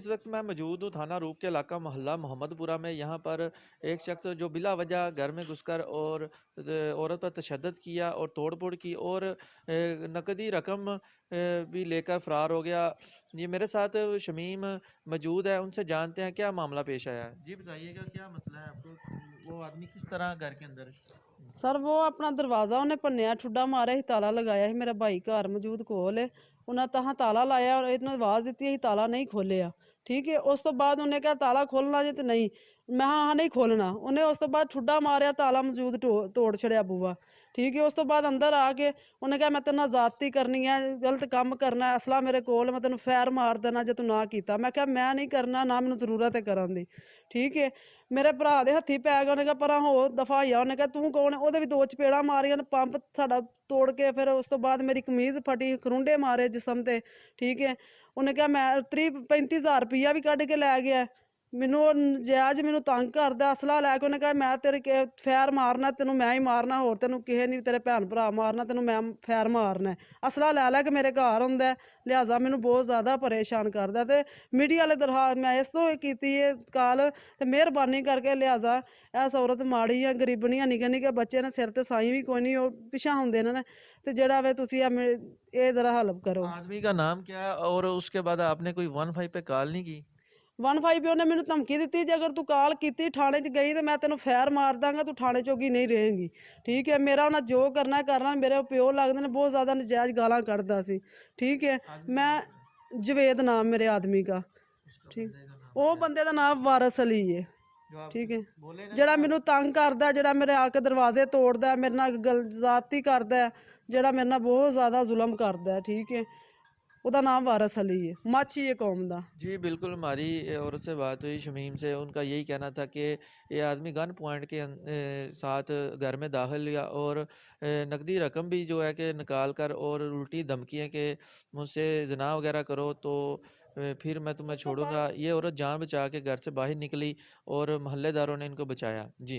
वक्त मैं मौजूद हूँ थाना रूप के इलाका मोहल्ला मोहम्मदपुरा में। यहाँ पर एक शख्स जो बिला वजह घर में घुसकर और औरत पर तशद्दुद किया और तोड़-फोड़ की और नकदी रकम भी लेकर फ़रार हो गया। ये मेरे साथ शमीम मौजूद है, उनसे जानते हैं क्या मामला पेश आया है। जी बताइएगा क्या मसला है आपको? वो आदमी किस तरह घर के अंदर सर वो अपना दरवाज़ा उन्हें भन्निया, ठुड्डा मारिया ही, ताला लगाया ही। मेरा भाई घर मौजूद कोल है, उन्हें तहां ताला लाया और इन्हें आवाज़ दित्ती ही ताला नहीं खोलिया। ठीक है, उस तो बाद उन्हें कहा ताला खोलना जे ते नहीं, मैं हाँ नहीं खोलना। उन्हें उस तो बाद ठुड्डा मारिया, ताला मौजूद तोड़ छड़िया बूआ। ठीक है, उस तो बाद अंदर आके उन्हें कहा मैं तेरे नाल ज़्यादती करनी है, गलत काम करना है, असला मेरे कोल, मैं तेनू फैर मार देना जे तू ना कीता। मैं कहा मैं नहीं करना, ना मैनू जरूरत है करन दी। ठीक है, मेरे भरा दे हत्थी पै गया। उन्हें कहा परा हो दफा होइया। उन्हें कहा तू कौन है? ਉਹਦੇ ਵੀ ਦੋ ਚਪੇੜਾਂ ਮਾਰੀਆਂ ਨੇ, ਪੰਪ ਸਾਡਾ ਤੋੜ ਕੇ। ਫਿਰ ਉਸ ਤੋਂ ਬਾਅਦ ਮੇਰੀ ਕਮੀਜ਼ ਫਟੀ, ਖਰੁੰਡੇ ਮਾਰੇ ਜਿਸਮ ਤੇ। ਠੀਕ ਹੈ, ਉਹਨੇ ਕਿਹਾ ਮੈਂ 30-35 ਹਜ਼ਾਰ ਰੁਪਈਆ ਵੀ ਕੱਢ ਕੇ ਲੈ ਗਿਆ। ਮੈਨੂੰ ਉਹ ਨਜਾਇਜ਼ ਮੈਨੂੰ ਤੰਗ ਕਰਦਾ, ਅਸਲਾ ਲੈ ਕੇ। ਉਹਨੇ ਕਿਹਾ ਮੈਂ ਤੇਰੇ ਫੈਰ ਮਾਰਨਾ, ਤੈਨੂੰ ਮੈਂ ਹੀ ਮਾਰਨਾ, ਹੋਰ ਤੈਨੂੰ ਕਿਸੇ ਨਹੀਂ, ਤੇਰੇ ਭੈਣ ਭਰਾ ਮਾਰਨਾ, ਤੈਨੂੰ ਮੈਂ ਫੈਰ ਮਾਰਨਾ। ਅਸਲਾ ਲੈ ਲੈ ਕੇ ਮੇਰੇ ਘਰ ਆਉਂਦਾ, ਲਿਹਾਜ਼ਾ ਮੈਨੂੰ ਬਹੁਤ ਜ਼ਿਆਦਾ ਪਰੇਸ਼ਾਨ ਕਰਦਾ। ਤੇ ਮੀਡੀਆ ਵਾਲੇ ਮੈਂ ਇਸ ਤੋਂ ਕੀਤੀ ਇਹ ਕਾਲ, ਤੇ ਮਿਹਰਬਾਨੀ ਕਰਕੇ ਲਿਹਾਜ਼ਾ ਇਸ ਔਰਤ ਮਾੜੀ ਆ, ਗਰੀਬਣੀ ਆ, ਨਿੱਕੇ ਨਿੱਕੇ ਬੱਚੇ ਨੇ, ਸਿਰ ਤੇ ਸਾਈ ਵੀ ਕੋਈ ਨਹੀਂ, ਉਹ ਪਿਛਾਂ ਹੁੰਦੇ ਨੇ। ਤੇ ਜਿਹੜਾ ਵੇ ਤੁਸੀਂ ਇਹ ਜ਼ਰਾ ਹੈਲਪ ਕਰੋ। आदमी का नाम क्या है और उसके बाद आपने कोई 15 पे कॉल नहीं की? 15 ਉਹਨੇ ਮੈਨੂੰ ਧਮਕੀ ਦਿੱਤੀ, ਜੇ ਅਗਰ ਤੂੰ ਕਾਲ ਕੀਤੀ ਥਾਣੇ 'ਚ ਗਈ ਤੇ ਮੈਂ ਤੈਨੂੰ ਫੈਰ ਮਾਰ ਦਾਂਗਾ, ਤੂੰ ਥਾਣੇ ਚੋਗੀ ਨਹੀਂ ਰਹੇਂਗੀ। ਠੀਕ ਹੈ, ਮੇਰਾ ਉਹਨਾਂ ਜੋ ਕਰਨਾ ਕਰਨਾ। ਮੇਰੇ ਪਿਓ ਲੱਗਦੇ ਨੇ, ਬਹੁਤ ਜ਼ਿਆਦਾ ਨਜਾਇਜ਼ ਗਾਲਾਂ ਕੱਢਦਾ ਸੀ। ਠੀਕ ਹੈ, आदमी का मैं नाम क्या है? जवेद नाम मेरे आदमी का। उसका ठीक, बंदे का नाम ਉਹ क्या है? ਬੰਦੇ ਦਾ ਨਾਮ ਵਾਰਸ ਅਲੀ ਹੈ। जो आपको ਠੀਕ ਹੈ, बोले ना ਜਿਹੜਾ कि आप ਮੈਨੂੰ ਤੰਗ ਕਰਦਾ, ਜਿਹੜਾ ਮੇਰੇ ਆ ਕੇ ਦਰਵਾਜ਼ੇ ਤੋੜਦਾ, ਮੇਰੇ ਨਾਲ ਗਲਜ਼ਾਤੀ ਕਰਦਾ, ਜਿਹੜਾ ਮੇਰੇ ਨਾਲ ਬਹੁਤ ਜ਼ਿਆਦਾ ਜ਼ੁਲਮ ਕਰਦਾ। ਠੀਕ ਹੈ, ਉਹਦਾ ਨਾਮ ਵਾਰਸ ਅਲੀ है, ਮਾਛੀ ਹੈ ਕੌਮ ਦਾ। जी बिल्कुल, हमारी औरत से बात हुई शमीम से। उनका यही कहना था कि ये आदमी गन पॉइंट के साथ घर में दाखिल हुआ और नकदी रकम भी जो है कि निकाल कर और उल्टी धमकियाँ कि मुझसे ज़िना वगैरह करो तो फिर मैं तुम्हें छोड़ूंगा। ये औरत जान बचा के घर से बाहर निकली और मोहल्लेदारों ने इनको बचाया। जी।